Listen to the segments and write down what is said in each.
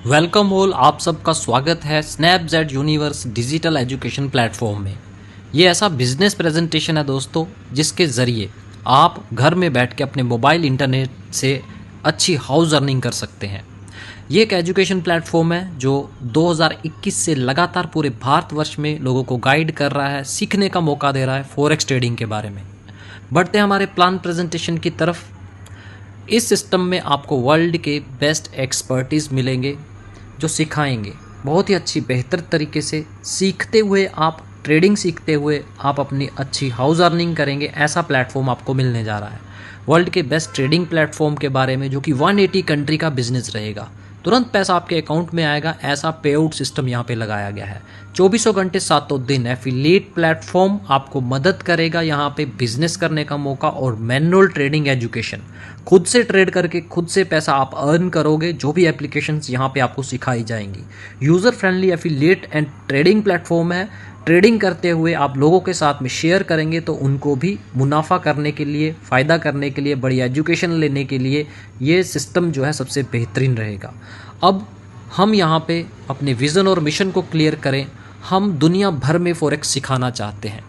Welcome all, आप सबका स्वागत है स्नैपजेट यूनिवर्स डिजिटल एजुकेशन प्लेटफॉर्म में। ये ऐसा बिजनेस प्रेजेंटेशन है दोस्तों, जिसके ज़रिए आप घर में बैठ के अपने मोबाइल इंटरनेट से अच्छी हाउस अर्निंग कर सकते हैं। ये एक एजुकेशन प्लेटफॉर्म है जो 2021 से लगातार पूरे भारतवर्ष में लोगों को गाइड कर रहा है, सीखने का मौका दे रहा है फॉरेक्स ट्रेडिंग के बारे में। बढ़ते हैं हमारे प्लान प्रेजेंटेशन की तरफ। इस सिस्टम में आपको वर्ल्ड के बेस्ट एक्सपर्टीज़ मिलेंगे जो सिखाएंगे बहुत ही अच्छी बेहतर तरीके से। सीखते हुए आप ट्रेडिंग सीखते हुए आप अपनी अच्छी हाउस अर्निंग करेंगे, ऐसा प्लेटफॉर्म आपको मिलने जा रहा है। वर्ल्ड के बेस्ट ट्रेडिंग प्लेटफॉर्म के बारे में, जो कि 180 कंट्री का बिजनेस रहेगा। तुरंत पैसा आपके अकाउंट में आएगा, ऐसा पे आउट सिस्टम यहाँ पे लगाया गया है। 24 घंटे 7 दिन एफिलिएट प्लेटफॉर्म आपको मदद करेगा यहाँ पे बिजनेस करने का मौका और मैनुअल ट्रेडिंग एजुकेशन। खुद से ट्रेड करके खुद से पैसा आप अर्न करोगे, जो भी एप्लीकेशंस यहाँ पे आपको सिखाई जाएंगी। User friendly affiliate and trading platform है। ट्रेडिंग करते हुए आप लोगों के साथ में शेयर करेंगे तो उनको भी मुनाफा करने के लिए, फ़ायदा करने के लिए, बड़ी एजुकेशन लेने के लिए ये सिस्टम जो है सबसे बेहतरीन रहेगा। अब हम यहाँ पे अपने विज़न और मिशन को क्लियर करें। हम दुनिया भर में फॉरेक्स सिखाना चाहते हैं।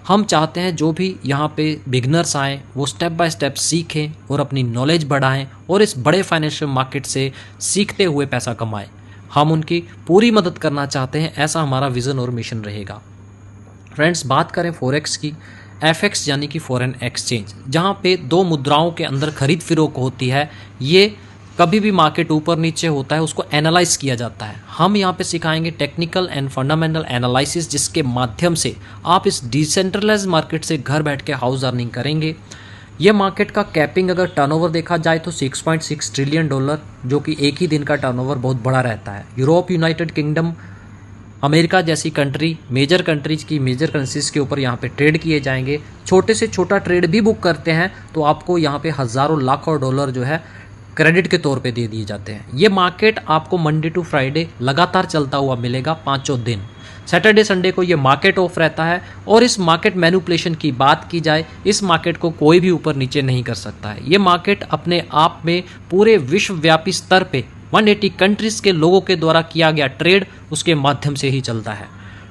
हम चाहते हैं जो भी यहाँ पे बिगनर्स आएँ वो स्टेप बाय स्टेप सीखें और अपनी नॉलेज बढ़ाएं और इस बड़े फाइनेंशियल मार्केट से सीखते हुए पैसा कमाएं। हम उनकी पूरी मदद करना चाहते हैं, ऐसा हमारा विज़न और मिशन रहेगा। फ्रेंड्स, बात करें फॉरेक्स की, एफएक्स यानी कि फॉरेन एक्सचेंज, जहाँ पे दो मुद्राओं के अंदर खरीद फरोख्त होती है। ये कभी भी मार्केट ऊपर नीचे होता है, उसको एनालाइज किया जाता है। हम यहाँ पे सिखाएंगे टेक्निकल एंड फंडामेंटल एनालिसिस, जिसके माध्यम से आप इस डिसेंट्रलाइज मार्केट से घर बैठ के हाउस अर्निंग करेंगे। ये मार्केट का कैपिंग अगर टर्नओवर देखा जाए तो 6.6 ट्रिलियन डॉलर, जो कि एक ही दिन का टर्नओवर बहुत बड़ा रहता है। यूरोप, यूनाइटेड किंगडम, अमेरिका जैसी कंट्री, मेजर कंट्रीज की मेजर करेंसीज के ऊपर यहाँ पे ट्रेड किए जाएंगे। छोटे से छोटा ट्रेड भी बुक करते हैं तो आपको यहाँ पे हज़ारों लाखों डॉलर जो है क्रेडिट के तौर पे दे दिए जाते हैं। ये मार्केट आपको मंडे टू फ्राइडे लगातार चलता हुआ मिलेगा, 5 दिन। सैटरडे संडे को ये मार्केट ऑफ रहता है। और इस मार्केट मैनिपुलेशन की बात की जाए, इस मार्केट को कोई भी ऊपर नीचे नहीं कर सकता है। ये मार्केट अपने आप में पूरे विश्वव्यापी स्तर पे 180 कंट्रीज के लोगों के द्वारा किया गया ट्रेड उसके माध्यम से ही चलता है।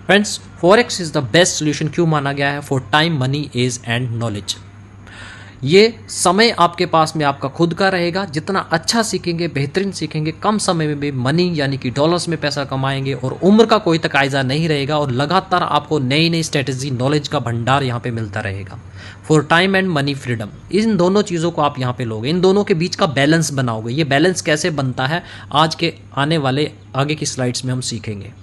Friends, forex is the best solution क्यों माना गया है? For time, money, age and knowledge. ये समय आपके पास में आपका खुद का रहेगा। जितना अच्छा सीखेंगे, बेहतरीन सीखेंगे, कम समय में भी मनी यानी कि डॉलर्स में पैसा कमाएंगे और उम्र का कोई तकाजा नहीं रहेगा और लगातार आपको नई नई स्ट्रेटेजी, नॉलेज का भंडार यहाँ पे मिलता रहेगा। For time and money freedom, इन दोनों चीज़ों को आप यहाँ पे लोगे, इन दोनों के बीच का बैलेंस बनाओगे। ये बैलेंस कैसे बनता है आज के आने वाले आगे की स्लाइड्स में हम सीखेंगे।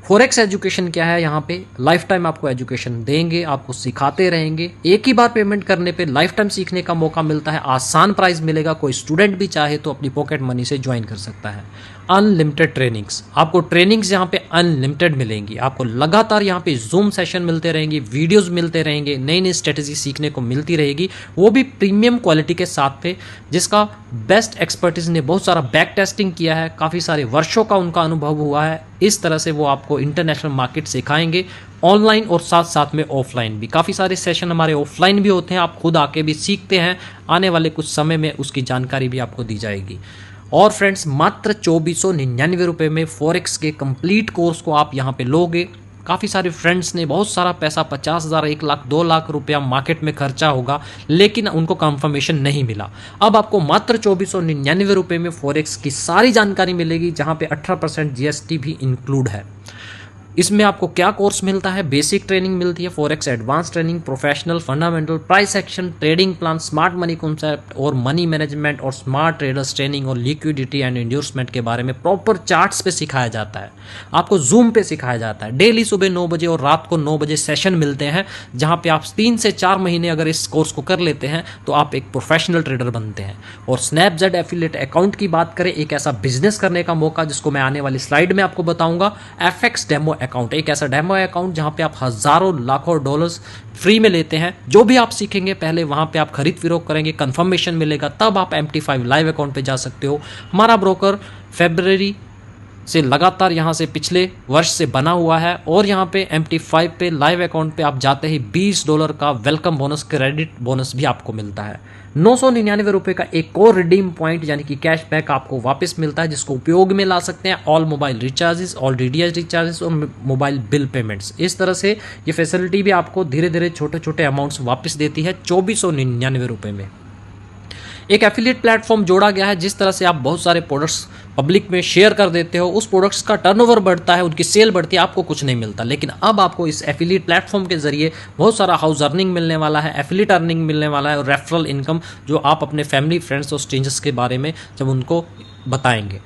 फॉरेक्स एजुकेशन क्या है? यहाँ पे लाइफ टाइम आपको एजुकेशन देंगे, आपको सिखाते रहेंगे। एक ही बार पेमेंट करने पे लाइफ टाइम सीखने का मौका मिलता है, आसान प्राइस मिलेगा। कोई स्टूडेंट भी चाहे तो अपनी पॉकेट मनी से ज्वाइन कर सकता है। अनलिमिटेड ट्रेनिंग्स, आपको ट्रेनिंग्स यहाँ पे अनलिमिटेड मिलेंगी। आपको लगातार यहाँ पे जूम सेशन मिलते रहेंगे, वीडियोस मिलते रहेंगे, नई नई स्ट्रेटेजी सीखने को मिलती रहेगी, वो भी प्रीमियम क्वालिटी के साथ पे, जिसका बेस्ट एक्सपर्टीज ने बहुत सारा बैक टेस्टिंग किया है, काफ़ी सारे वर्षों का उनका अनुभव हुआ है। इस तरह से वो आपको इंटरनेशनल मार्केट सिखाएंगे, ऑनलाइन और साथ साथ में ऑफलाइन भी। काफ़ी सारे सेशन हमारे ऑफलाइन भी होते हैं, आप खुद आके भी सीखते हैं। आने वाले कुछ समय में उसकी जानकारी भी आपको दी जाएगी। और फ्रेंड्स, मात्र 2499 रुपये में फॉरेक्स के कंप्लीट कोर्स को आप यहाँ पे लोगे। काफ़ी सारे फ्रेंड्स ने बहुत सारा पैसा, 50,000, 1 लाख, 2 लाख रुपया मार्केट में खर्चा होगा, लेकिन उनको कंफर्मेशन नहीं मिला। अब आपको मात्र 2499 रुपये में फॉरेक्स की सारी जानकारी मिलेगी, जहाँ पे 18% GST भी इंक्लूड है। इसमें आपको क्या कोर्स मिलता है? बेसिक ट्रेनिंग मिलती है, forex advance training, professional, fundamental, price action, trading plan, smart money concept और मनी मैनेजमेंट और स्मार्ट ट्रेडर्स ट्रेनिंग और लिक्विडिटी एंड इंड्यूसमेंट के बारे में प्रॉपर चार्ट्स पे सिखाया जाता है। आपको जूम पे सिखाया जाता है। डेली सुबह 9 बजे और रात को 9 बजे सेशन मिलते हैं, जहाँ पे आप 3 से 4 महीने अगर इस कोर्स को कर लेते हैं तो आप एक प्रोफेशनल ट्रेडर बनते हैं। और स्नैपजेट एफिलिएट अकाउंट की बात करें, एक ऐसा बिजनेस करने का मौका जिसको मैं आने वाली स्लाइड में आपको बताऊंगा। एफएक्स डेमो अकाउंट, एक ऐसा डेमो अकाउंट जहां पे आप हजारों लाखों डॉलर्स फ्री में लेते हैं। जो भी आप सीखेंगे पहले वहां पे आप खरीद फरोख्त करेंगे, कंफर्मेशन मिलेगा, तब आप MT5 लाइव अकाउंट पे जा सकते हो। हमारा ब्रोकर फरवरी से लगातार यहाँ से पिछले वर्ष से बना हुआ है और यहाँ पे MT5 पे लाइव अकाउंट पे आप जाते ही $20 का वेलकम बोनस, क्रेडिट बोनस भी आपको मिलता है। ₹999 का एक और रिडीम पॉइंट यानी कि कैशबैक आपको वापस मिलता है, जिसको उपयोग में ला सकते हैं all mobile recharges, all DTH recharges और मोबाइल बिल पेमेंट्स। इस तरह से ये फैसिलिटी भी आपको धीरे धीरे छोटे छोटे अमाउंट्स वापस देती है ₹2499 में। एक एफिलिएट प्लेटफॉर्म जोड़ा गया है, जिस तरह से आप बहुत सारे प्रोडक्ट्स पब्लिक में शेयर कर देते हो, उस प्रोडक्ट्स का टर्नओवर बढ़ता है, उनकी सेल बढ़ती है, आपको कुछ नहीं मिलता। लेकिन अब आपको इस एफिलिएट प्लेटफॉर्म के जरिए बहुत सारा हाउस अर्निंग मिलने वाला है, एफिलिएट अर्निंग मिलने वाला है और रेफरल इनकम, जो आप अपने फैमिली, फ्रेंड्स और स्ट्रेंजर्स के बारे में जब उनको बताएंगे।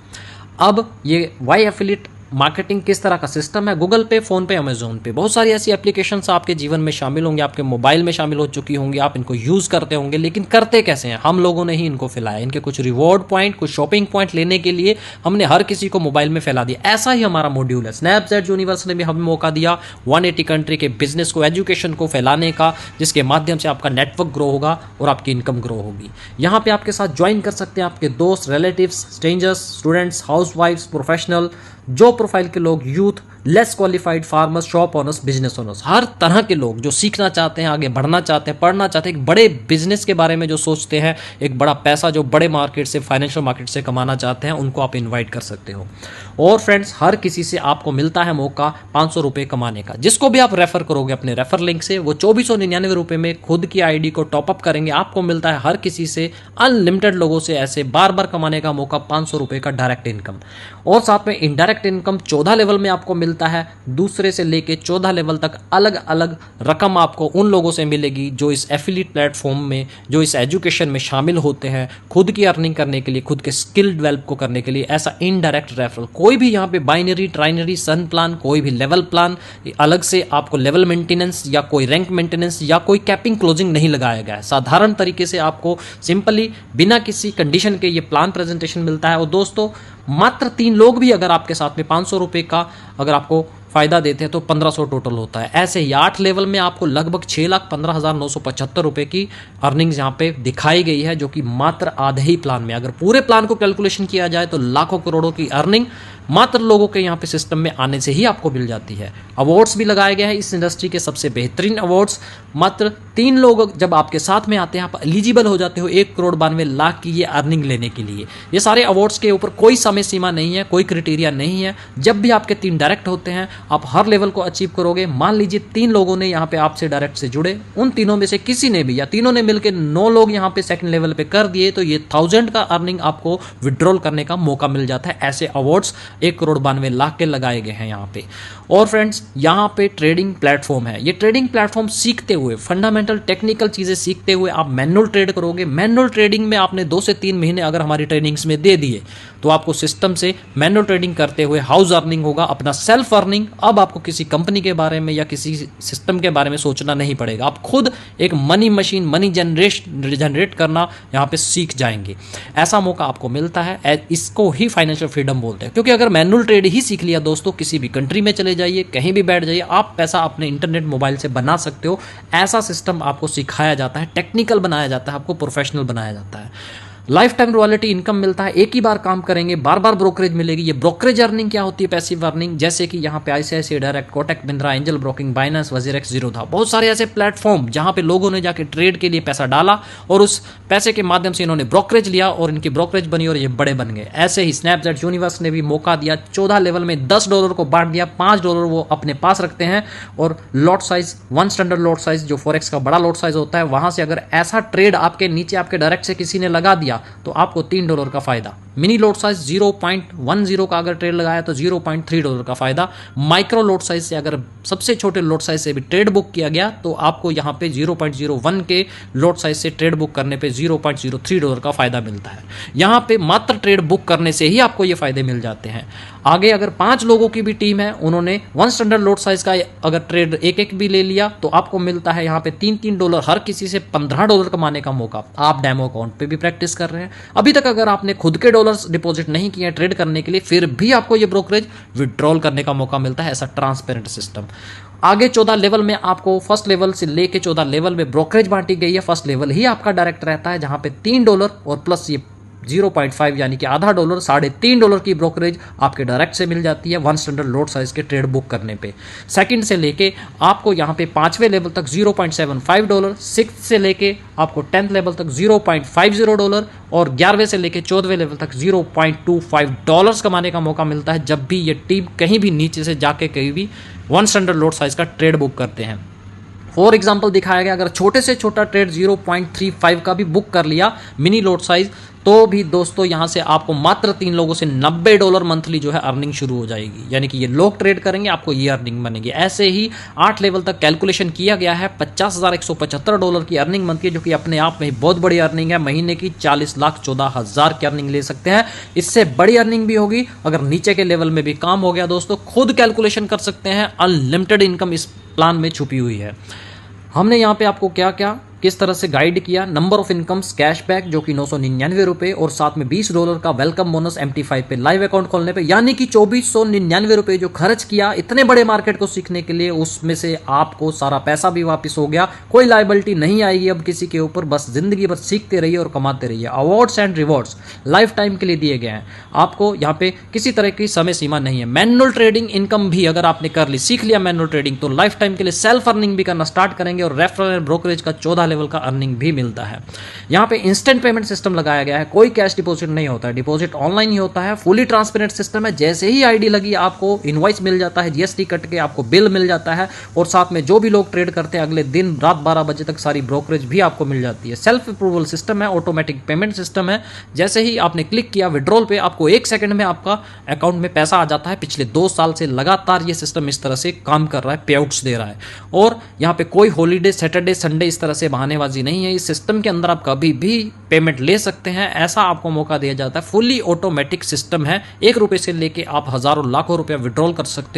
अब ये वाई एफिलिएट मार्केटिंग किस तरह का सिस्टम है, गूगल पे, फोन पे, अमेजोन पे, बहुत सारी ऐसी एप्लीकेशंस आपके जीवन में शामिल होंगी, आपके मोबाइल में शामिल हो चुकी होंगी, आप इनको यूज़ करते होंगे। लेकिन करते कैसे हैं? हम लोगों ने ही इनको फैलाया। इनके कुछ रिवॉर्ड पॉइंट, कुछ शॉपिंग पॉइंट लेने के लिए हमने हर किसी को मोबाइल में फैला दिया। ऐसा ही हमारा मॉड्यूल है। स्नैपचैट यूनिवर्स ने भी हमें मौका दिया 180 कंट्री के बिजनेस को, एजुकेशन को फैलाने का, जिसके माध्यम से आपका नेटवर्क ग्रो होगा और आपकी इनकम ग्रो होगी। यहाँ पे आपके साथ ज्वाइन कर सकते हैं आपके दोस्त, रिलेटिव्स, स्ट्रेंजर्स, स्टूडेंट्स, हाउसवाइफ्स, प्रोफेशनल, जो प्रोफाइल के लोग, youth, less qualified, farmers, shop owners, business owners, हर तरह के लोग जो सीखना चाहते हैं, आगे बढ़ना चाहते हैं, पढ़ना चाहते हैं, एक बड़े बिजनेस के बारे में जो सोचते हैं, एक बड़ा पैसा जो बड़े मार्केट से, फाइनेंशियल मार्केट से कमाना चाहते हैं, उनको आप इन्वाइट कर सकते हो। और फ्रेंड्स, हर किसी से आपको मिलता है मौका ₹500 कमाने का। जिसको भी आप रेफर करोगे अपने रेफर लिंक से, वो ₹2499 में खुद की आईडी को टॉपअप करेंगे। आपको मिलता है हर किसी से, अनलिमिटेड लोगों से ऐसे बार बार कमाने का मौका, ₹500 का डायरेक्ट इनकम। और साथ में इनडायरेक्ट इनकम 14 लेवल में आपको मिलता है। दूसरे से लेके 14 लेवल तक अलग अलग रकम आपको उन लोगों से मिलेगी जो इस एफिलिएट प्लेटफॉर्म में, जो इस एजुकेशन में शामिल होते हैं, खुद की अर्निंग करने के लिए, खुद के स्किल डेवलप को करने के लिए। ऐसा इनडायरेक्ट रेफरल, कोई भी यहाँ पे बाइनरी, ट्राइनरी, सन प्लान, कोई भी लेवल प्लान, अलग से आपको लेवल मेंटेनेंस या कोई रैंक मेंटेनेंस या कोई कैपिंग क्लोजिंग नहीं लगाया गया है। साधारण तरीके से आपको सिंपली बिना किसी कंडीशन के ये प्लान प्रेजेंटेशन मिलता है। और दोस्तों, मात्र 3 लोग भी अगर आपके साथ में ₹500 का अगर आपको फायदा देते हैं तो 1500 टोटल होता है। ऐसे ही 8 लेवल में आपको लगभग ₹6,15,975 की अर्निंग्स यहाँ पे दिखाई गई है, जो कि मात्र आधे ही प्लान में। अगर पूरे प्लान को कैलकुलेशन किया जाए तो लाखों करोड़ों की अर्निंग मात्र लोगों के यहाँ पे सिस्टम में आने से ही आपको मिल जाती है। अवार्ड्स भी लगाए गए हैं इस इंडस्ट्री के सबसे बेहतरीन अवार्ड्स। मात्र 3 लोग जब आपके साथ में आते हैं, आप एलिजिबल हो जाते हो 1,92,00,000 की ये अर्निंग लेने के लिए। ये सारे अवार्ड्स के ऊपर कोई समय सीमा नहीं है, कोई क्राइटेरिया नहीं है। जब भी आपके 3 डायरेक्ट होते हैं, आप हर लेवल को अचीव करोगे। मान लीजिए 3 लोगों ने यहाँ पे आपसे डायरेक्ट से जुड़े, उन तीनों में से किसी ने भी या तीनों ने मिलकर 9 लोग यहाँ पे सेकंड लेवल पे कर दिए, तो ये 1000 का अर्निंग आपको विड्रॉल करने का मौका मिल जाता है। ऐसे अवार्ड्स 1,92,00,000 के लगाए गए हैं यहाँ पे। और फ्रेंड्स, यहाँ पे ट्रेडिंग प्लेटफॉर्म है। ये ट्रेडिंग प्लेटफॉर्म सीखते हुए, फंडामेंटल टेक्निकल चीजें सीखते हुए आप मैनुअल ट्रेड करोगे। मैनुअल ट्रेडिंग में आपने 2 से 3 महीने अगर हमारी ट्रेनिंग्स में दे दिए, तो आपको सिस्टम से मैनुअल ट्रेडिंग करते हुए हाउस अर्निंग होगा, अपना सेल्फ अर्निंग। अब आपको किसी कंपनी के बारे में या किसी सिस्टम के बारे में सोचना नहीं पड़ेगा। आप खुद एक मनी मशीन, मनी जनरेट करना यहाँ पे सीख जाएंगे। ऐसा मौका आपको मिलता है। इसको ही फाइनेंशियल फ्रीडम बोलते हैं। क्योंकि अगर मैनुअल ट्रेड ही सीख लिया दोस्तों, किसी भी कंट्री में चले जाइए, कहीं भी बैठ जाइए, आप पैसा अपने इंटरनेट मोबाइल से बना सकते हो। ऐसा सिस्टम आपको सिखाया जाता है, टेक्निकल बनाया जाता है, आपको प्रोफेशनल बनाया जाता है। लाइफ टाइम रॉयल्टी इनकम मिलता है। एक ही बार काम करेंगे, बार बार ब्रोकरेज मिलेगी। ये ब्रोकरेज अर्निंग क्या होती है? Passive earning. जैसे कि यहाँ पे ICICI direct, Kotak Mahindra, angel broking, Binance, WazirX, Zerodha, बहुत सारे ऐसे प्लेटफॉर्म जहाँ पे लोगों ने जाके ट्रेड के लिए पैसा डाला और उस पैसे के माध्यम से इन्होंने ब्रोकरेज लिया और इनकी ब्रोकरेज बनी और ये बड़े बन गए। ऐसे ही स्नैपचैट यूनिवर्स ने भी मौका दिया। 14 लेवल में $10 को बांट दिया, $5 वो अपने पास रखते हैं और lot size 1 standard lot size, जो फॉरेक्स का बड़ा लॉट साइज होता है, वहां से अगर ऐसा ट्रेड आपके नीचे आपके डायरेक्ट से किसी ने लगा दिया तो आपको $3 का फायदा। मिनी लोड साइज 0.10 का अगर ट्रेड लगाया तो $0.3 का फायदा। माइक्रो लोड साइज से अगर सबसे छोटे लोड साइज से भी ट्रेड बुक किया गया तो आपको यहाँ पे 0.01 के लोड साइज से ट्रेड बुक करने पे $0.03 का फायदा मिलता है। यहाँ पे मात्र ट्रेड बुक करने से ही आपको ये फायदे मिल जाते हैं। आगे अगर 5 लोगों की भी टीम है, उन्होंने 1 स्टैंडर्ड लोड साइज का अगर ट्रेड एक भी ले लिया तो आपको मिलता है यहाँ पे $3 हर किसी से $15 कमाने का मौका। आप डेमो अकाउंट पे भी प्रैक्टिस कर रहे हैं। अभी तक अगर आपने खुद के डॉलर्स डिपॉजिट नहीं किए ट्रेड करने के लिए, फिर भी आपको ये ब्रोकरेज विड्रॉल करने का मौका मिलता है। ऐसा ट्रांसपेरेंट सिस्टम। आगे 14 लेवल में आपको फर्स्ट लेवल से लेके 14 लेवल में ब्रोकरेज बांटी गई है। फर्स्ट लेवल ही आपका डायरेक्ट रहता है, जहां पे $3 और प्लस ये 0.5 यानी कि आधा डॉलर, $3.5 की ब्रोकरेज आपके डायरेक्ट से मिल जाती है 1 स्टैंडर्ड लॉट साइज के ट्रेड बुक करने पे। सेकंड से लेके आपको यहाँ पे 5वें लेवल तक $0.75, 6th से लेके आपको 10th लेवल तक $0.50 और 11वें से लेके 14वें लेवल तक $0.25 कमाने का मौका मिलता है जब भी ये टीम कहीं भी नीचे से जाके कहीं भी 1 स्टैंडर्ड लॉट साइज का ट्रेड बुक करते हैं। फॉर एग्जाम्पल दिखाया गया, अगर छोटे से छोटा ट्रेड 0.35 का भी बुक कर लिया मिनी लॉट साइज, तो भी दोस्तों यहां से आपको मात्र 3 लोगों से $90 मंथली जो है अर्निंग शुरू हो जाएगी। यानी कि ये लोग ट्रेड करेंगे, आपको ये अर्निंग बनेगी। ऐसे ही 8 लेवल तक कैलकुलेशन किया गया है, $50,175 की अर्निंग बनती है, जो कि अपने आप में ही बहुत बड़ी अर्निंग है। महीने की 40,14,000 की अर्निंग ले सकते हैं। इससे बड़ी अर्निंग भी होगी अगर नीचे के लेवल में भी काम हो गया। दोस्तों खुद कैलकुलेशन कर सकते हैं, अनलिमिटेड इनकम इस प्लान में छुपी हुई है। हमने यहाँ पे आपको क्या क्या किस तरह से गाइड किया, नंबर ऑफ इनकम्स कैशबैक जो कि ₹999 और साथ में $20 का वेलकम बोनस MT5 पे लाइव अकाउंट खोलने पे, यानी कि ₹2499 जो खर्च किया इतने बड़े मार्केट को सीखने के लिए, उसमें से आपको सारा पैसा भी वापस हो गया। कोई लायबिलिटी नहीं आएगी अब किसी के ऊपर, बस जिंदगी भर सीखते रहिए और कमाते रहिए। Awards and rewards life time के लिए दिए गए हैं आपको, यहाँ पे किसी तरह की समय सीमा नहीं है। मैनुअल ट्रेडिंग इनकम भी अगर आपने कर ली, सीख लिया मैनुअल ट्रेडिंग, तो लाइफ टाइम के लिए सेल्फ अर्निंग भी करना स्टार्ट करेंगे और रेफरल एंड ब्रोकरेज का 14 लेवल का अर्निंग भी मिलता है। यहां पे इंस्टेंट पेमेंट सिस्टम लगाया गया है, कोई कैश डिपॉजिट नहीं होता है, डिपॉजिट ऑनलाइन ही होता है। फुली ट्रांसपेरेंट सिस्टम है, जैसे ही आईडी लगी आपको इनवॉइस मिल जाता है, जीएसटी कट के आपको बिल मिल जाता है और साथ में जो भी लोग ट्रेड करते हैं अगले दिन रात 12 बजे तक सारी ब्रोकरेज भी आपको मिल जाती है। सेल्फ अप्रूवल सिस्टम है, ऑटोमेटिक पेमेंट सिस्टम है। जैसे ही आपने क्लिक किया विड्रॉल पे, आपको 1 सेकंड में आपका अकाउंट में पैसा आ जाता है। पिछले 2 साल से लगातार ये सिस्टम इस तरह से काम कर रहा है, पे आउट्स दे रहा है। और यहाँ पे कोई हॉलीडे, सैटरडे, संडे इस तरह से बहानेबाजी नहीं है। इस सिस्टम के अंदर आप कभी भी पेमेंट ले सकते हैं, ऐसा आपको मौका दिया जाता है। फुली ऑटोमेटिक सिस्टम है, ₹1 से लेके आप हजारों लाखों रुपया विड्रॉल कर सकते हैं।